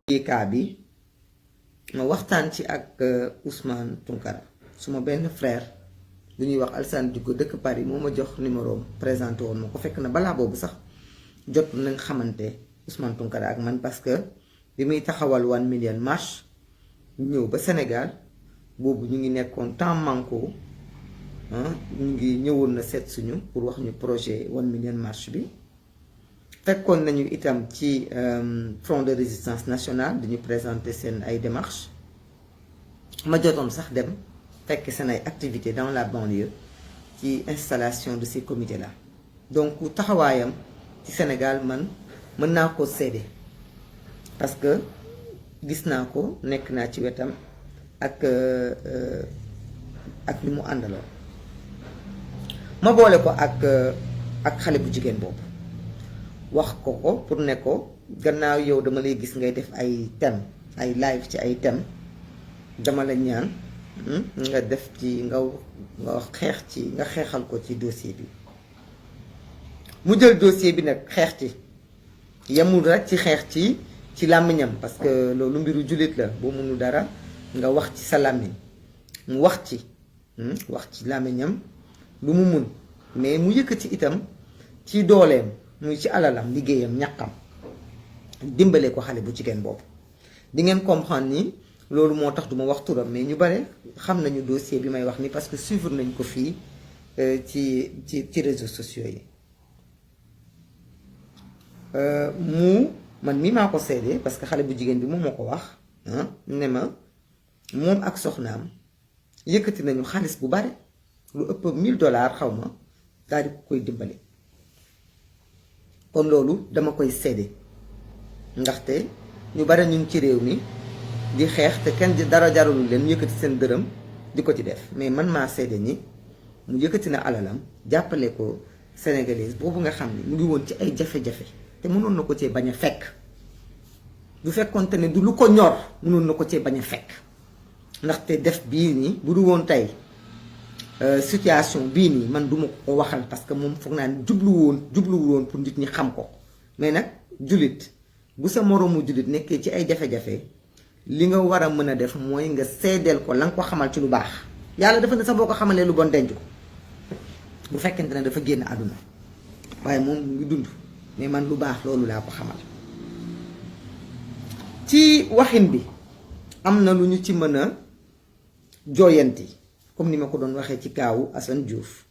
cas bi ma waxtaan ci ak Ousmane Tounkara suma benn frère bu ñuy wax Alassane Diogo dëkk Paris moo ma jox numéro présenté woon ma ko fekk na balaa boobu sax jot nañ xamante Ousmane Tounkara ak man parce que bi muy taxawal 1 million marche ñëw ba Sénégal boobu ñu ngi nekkoon temps manko ñu ngi ñëwoon na seet suñu pour wax ñu projet 1 million marche bi fekkoon nañu itam ci front de résistance nationale dañu présenter seen ay démarches ma jotoon sax dem fekk seen ay activités dans la banlieue ci installation de ces comités là donc taxawaayam ci Sénégal man mën naa ko seede parce que gis naa ko nekk naa ci wetam ak li mu àndaloo ma boole ko ak xale bu jigéen boobu wax ko pour ne ko gannaaw yow dama lay gis ngay def ay thème ay live ci ay thème dama la ñaan nga def ci nga xeex ci nga xeexal ko ci dossier bi mu jël dossier bi nag xeex ci yemul rek ci xeex ci làmmiñam parce que loolu mbiru jullit la boo mënu dara nga wax ci sa làmmiñ mu wax ci làmmiñam lu mu mun mais mu yëkkati itam ci dooleem muy ci alalam liggéeyam ñaqam dimbale ko xale bu jigéen boobu di ngeen comprendre ni loolu moo tax duma wax turam mais ñu bare xam nañu dossier bi may wax ni parce que suivre nañ ko fii ci réseaux sociaux yi man mii maa ko seede parce que xale bu jigéen bi moom moo ko wax ne ma moom ak soxnaam yëkkati nañu xaalis bu bare lu ëpp $1000 xaw ma daal di koy dimbale kon loolu dama koy seede ndaxte ñu bare ñu ngi ci réew mi di xeex te kenn dara jaralul leen yëkkati seen dërëm di ko ci def mais man maa seede ni mu yëkkati na alalam jàppale ko sénégalaise boobu nga xam ne mu ngi woon ci ay jafe-jafe te mënoon na ko cee bañ a fekk du fekkoonte ne du lu ko ñor mënoon na ko cee bañ a fekk ndaxte def bii nii bu du woon tey situation bii nii man duma ko waxal parce que moom foog naa ne jubluwu woon pour nit ñi xam ko mais nag jullit bu sa moroomu jullit nekkee ci ay jafe-jafe li nga war a mën a def mooy nga seedeel ko la nga ko xamal ci lu baax yàlla dafa ne sax boo ko xamalee lu bon denc ko bu fekkente ne dafa génn àdduna waaye moom mu ngi dund mais man lu baax loolu laa ko xamal ci waxin bi am na lu ñu ci mën a jooyanti comme ni ma ko doon waxee ci kaawu Assane Diouf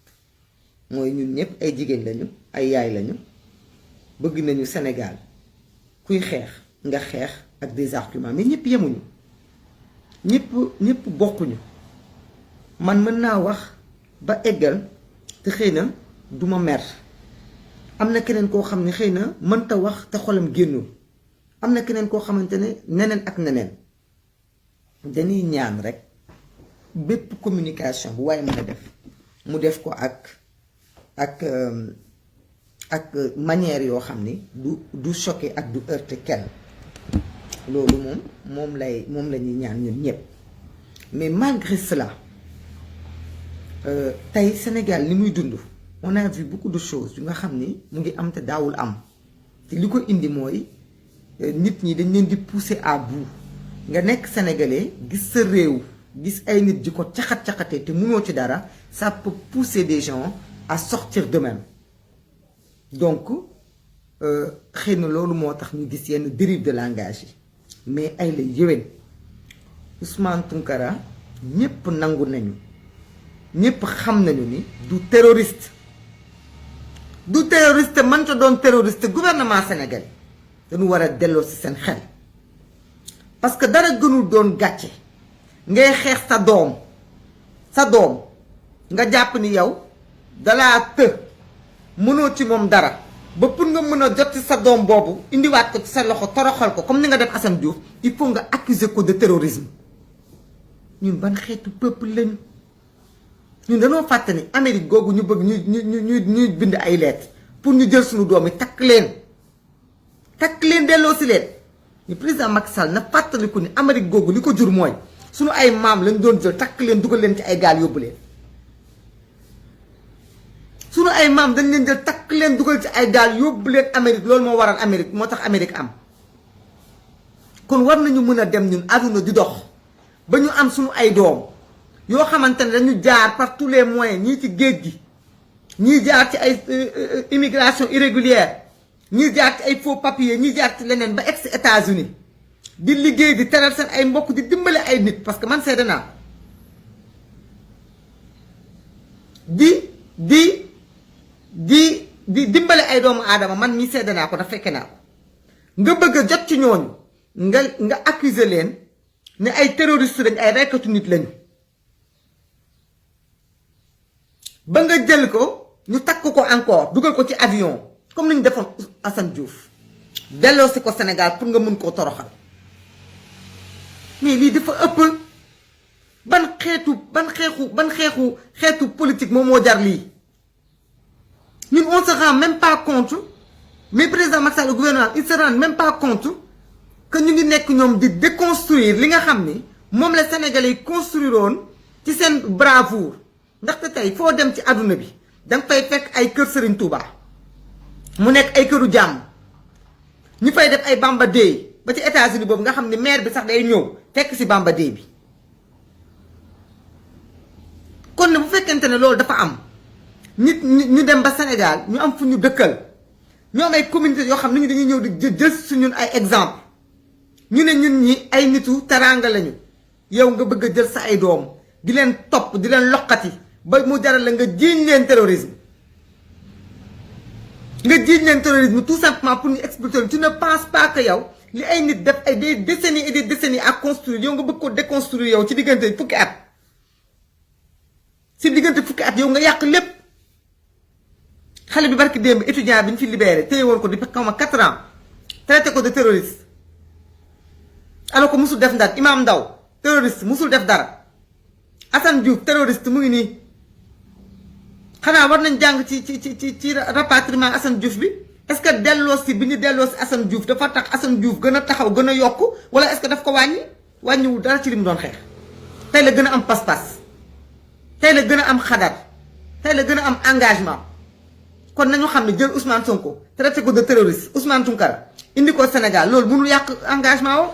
mooy ñun ñëpp ay jigéen lañu ay yaay lañu bëgg nañu Sénégal kuy xeex nga xeex ak des arguments mais ñëpp yemuñu ñëpp bokkuñu man mën naa wax ba eggal te xëy na duma mer am na keneen koo xam ne xëy na mënta wax te xolam génnul am na keneen koo xamante ne neneen ak neneen dañuy ñaan rek bépp communication bu waaye mën a def mu def ko ak manière yoo xam ni du choquer ak du heurter kenn loolu moom la ñuy ñaan ñun ñëpp mais malgré cela tey Sénégal li muy dund on a vu beaucoup de choses yu nga xam ni mu ngi am te daawul am te li ko indi mooy nit ñi dañ leen di pousser à bout nga nekk sénégalais gis sa réew gis ay nit di ko caxat-caxatee te mënoo ci dara ça peut pousser des gens à sortir d'eux-mêmes donc xëy na loolu moo tax ñu gis yenn dérive de langage yi mais ay la yéwén Ousmane Tounkara ñépp nangu nañu ñépp xam nañu ni du terroriste mënta doon terroriste gouvernement sénégalais dañu war a delloo ci seen xel parce que dara gënul doon gàcce ngay xeex sa doom nga jàpp ni yow dalaa mënoo ci moom dara ba pour nga mën a jot ci sa doom boobu indiwaat ko ci sa loxo toroxal ko comme ni nga def Assane Diouf il faut nga accuser ko de terrorisme ñun ban xeetu peuple lañu ñun dañoo fàtte ni Amérique googu ñu bëgg ñuy bind ay lettres pour ñu jël suñu doom yi takk leen delloo si leen ni président Macky Sall na fàttaliku ni Amérique googu li ko jur mooy suñu ay maam lañ doon jël takk leen dugal leen ci ay gaal yóbbu leen suñu ay maam dañ leen jël takk leen dugal ci ay gaal yóbbu leen Amérique loolu moo waral Amérique moo tax Amérique am kon war nañu mën a dem ñun àdduna di dox ba ñu am suñu ay doom yoo xamante ne dañu jaar par tous les moyens ñii ci géej gi ñii jaar ci ay immigration irrégulière ñii jaar ci ay faux papiers ñii jaar ci leneen ba ex États-Unis di liggéey di teral seen ay mbokk di dimbale ay nit parce que man seede naa di dimbale ay doomu aadama man mii seede naa ko da fekke naa ko nga bëgg a jot ci ñooñu nga accuser leen ne ay terroriste lañ ay reykatu nit lañu ba nga jël ko ñu takk ko encore dugal ko ci avion comme ni ñu defoon Assane Diouf delloosi ko Sénégal pour nga mën koo toroxal mais lii dafa ëpp ban xeetu politique moom moo jar lii ñun on se rend même pas compte mais président Macky Sall le gouvernement il se rend même pas compte que ñu ngi nekk ñoom di déconstruire li nga xam ni moom la Sénégalais yi construiroon ci seen bravoure ndaxte tey foo dem ci àdduna bi danga fay fekk ay kër Serigne Touba mu nekk ay këru jàmm ñu fay def ay Bamba Day ba ci États-Unis boobu nga xam ni maire bi sax day ñëw fekk si Bamba Day bi kon ne bu fekkente ne loolu dafa am nit ñu dem ba Sénégal ñu am fu ñu dëkkal ñu am ay communauté yoo xam ne ñu dañuy ñëw di jël su ñun ay exemple ñu ne ñun ñi ay nitu teraanga lañu yow nga bëgg a jël sa ay doom di leen topp di leen loqati ba mu jaral la nga jiiñ leen terrorisme tout simplement pour ñu expliquer tu ne penses pas que yow li ay nit def ay des décennies et des décennies à construire yow nga bëgg ko déconstruire yow ci diggante fukki at yow nga yàq lépp xale bi barki démb étudiant bi ñu fi libéré téye woon ko di xaw ma 4 ans traité ko de terroriste alors que musul def ndar Imam Ndaw terroriste musul def dara Assane Diouf terroriste mu ngi nii xanaa war nañ jàng ci rapatriement Assane Diouf bi est-ce que delloo si bi ñu delloo si Assane Diouf dafa tax Assane Diouf gën a taxaw gën a yokk wala est-ce que daf ko wàññiwul dara ci li mu doon xeex tey la gën a am pas-pas tey la gën a am xadar tey la gën a am engagement kon nañu xam ne jël Ousmane Sonko traité ko de terroriste Ousmane Tounkara indi ko Sénégal loolu mënul yàq engagement wo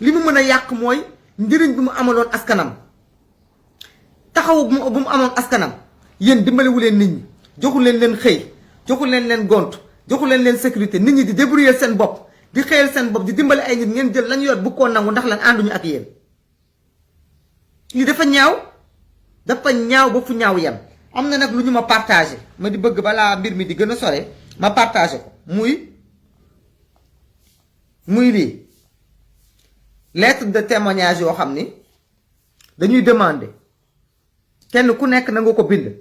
li mu mën a yàq mooy njëriñ bi mu amaloon askanam taxawu bu mu amoon askanam yéen dimbaliwu leen nit ñi joxu leen xëy joxu leen gont joxu leen sécurité nit ñi di débrouiller seen bopp di xëyal seen bopp di dimbali ay nit ngeen jël lañu yor bu ko nangu ndax lan ànduñu ak yéen lii dafa ñaaw ba fu ñaaw yem. am na nag lu ñu ma partagé ma di bëgg balaa mbir mi di gën a sore ma partagé ko muy lii lettre de témoignage yoo xam ni dañuy demander kenn ku nekk na nga ko bind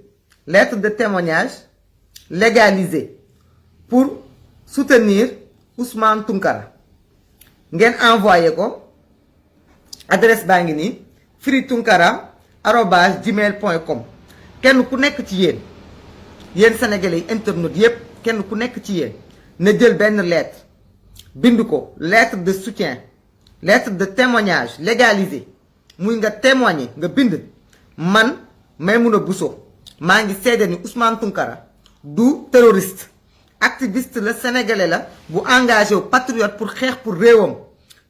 lettre de témoignage légalisée pour soutenir Ousmane Tounkara ngeen envoyé ko adresse baa ngi nii freetounkara@gmail.com kenn ku nekk ci yéen sénégalais yi internautes yépp kenn ku nekk ci yéen na jël benn lettre bind ko lettre de soutien lettre de témoignage légalisée muy nga témoigner nga bind man Maimouna Bousso maa ngi seede ni Ousmane Tounkara du terroriste activiste la sénégalais la bu engagé wu patriote pour xeex pour réewam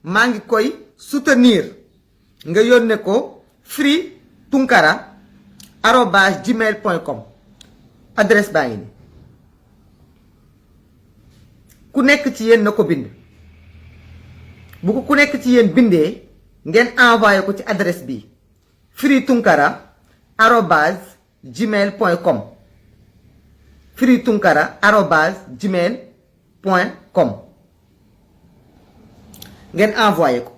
maa ngi koy soutenir nga yónnee ko freetounkara@gmail.com adresse baa ngi ni ku nekk ci yéen na ko bind bu ko ku nekk ci yéen bindee ngeen envoyé ko ci adresse bi freetounkara@gmail.com freetounkara@gmail.com ngeen envoyé ko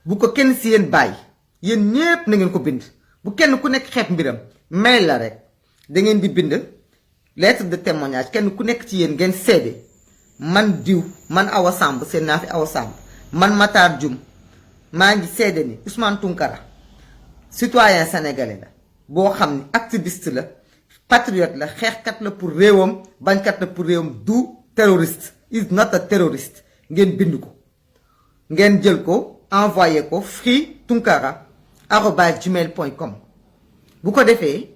bu ko kenn si yéen bàyyi yéen ñépp na ngeen ko bind bu kenn ku nekk xeeb mbiram mail la rek da ngeen di bind lettre de témoignage kenn ku nekk ci yéen ngeen seede man diw man Awa Samb seen naa fi Awa Samb man Matar Dioum maa ngi seede ni Ousmane Tounkara citoyen sénégalais la boo xam ni activiste la patriote la xeexkat la pour réewam bañkat la pour réewam du terroriste is not a terrorist ngeen bind ko ngeen jël ko envoyé ko freetounkara@gmail.com bu ko defee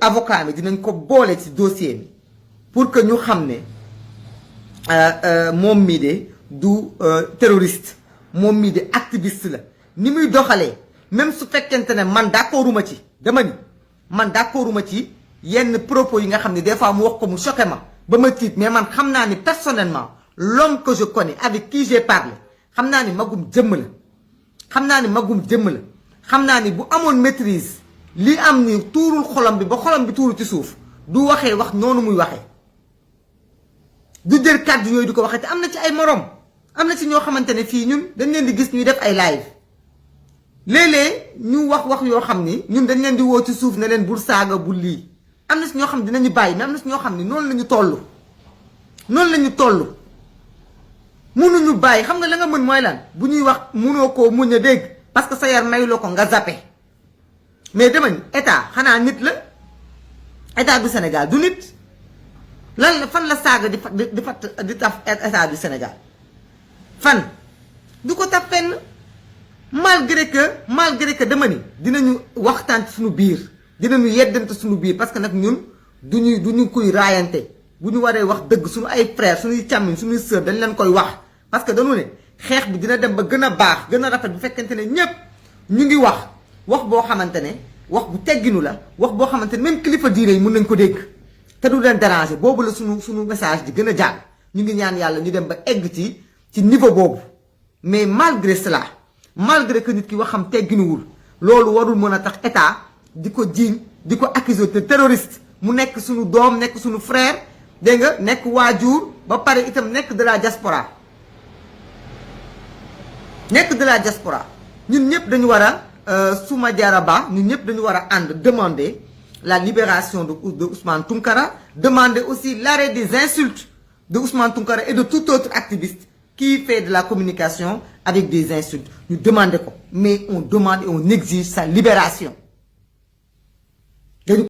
avocat mi dinañ ko boole ci dossier mi pour que ñu xam ne moom mii de du terroriste moom mii di activiste la ni muy doxalee même su fekkente ne man d'accorduma ci dama ni man d'accorduma ci yenn propos yi nga xam ne des fois mu wax ko mu choqué ma ba ma tiit mais man xam naa ni personnellement l'homme que je connais avec qui j'ai parlé xam naa ni magum jëmm la xam naa ni magum jëmm la xam naa ni bu amoon maîtrise li am ni tuurul xolam bi ba xolam bi tuuru ci suuf du waxee wax noonu muy waxee du jël kàddu yooyu di ko waxee te am na ci ay morom am na ci ñoo xamante ne fii ñun dañ leen di gis ñuy def ay live léeg-léeg ñu wax yoo xam ni ñun dañ leen di woo ci suuf ne leen bul saaga bul lii am na si ñoo xam ne dinañu bàyyi mais am na si ñoo xam ne noonu la ñu toll noonu la ñu toll mënuñu bàyyi xam nga la nga mën mooy lan bu ñuy wax mënoo koo muñ a dégg parce que sa yar mayuloo ko nga zappe mais dama ni état xanaa nit la état du Sénégal du nit lan la fan la saaga di taf état du Sénégal fan du ko taf fenn malgré que dama ni dinañu waxtaan ci suñu biir dinañu yeddante suñu biir parce que nag ñun duñu kuy raayante bu ñu waree wax dëgg suñu ay frère suñuy càmmiñ suñuy sœur dañ leen koy wax parce que dañu ne xeex bi dina dem ba gën a baax gën a rafet bu fekkente ne ñépp ñu ngi wax boo xamante ne wax bu tegginu la wax boo xamante ne même kilifa diine yi mën nañ ko dégg te du leen déranger boobu la suñu message di gën a jàll ñu ngi ñaan yàlla ñu dem ba egg ci niveau boobu mais malgré cela malgré que nit ki waxam tegginuwul loolu warul mën a tax état di ko jiiñ di ko accuser de terroriste mu nekk suñu doom nekk suñu frère dégg nga nekk waajur ba pare itam nekk de la diaspora ñun ñëpp dañu war a Souma Diarra Bah ñun ñëpp dañu war a ànd demander la libération de Ousmane Tounkara, demander aussi l'arrêt des insultes de Ousmane Tounkara et de tout autre activiste qui fait de la communication avec des insultes. Nous demandons quoi, mais on demande et on exige sa libération.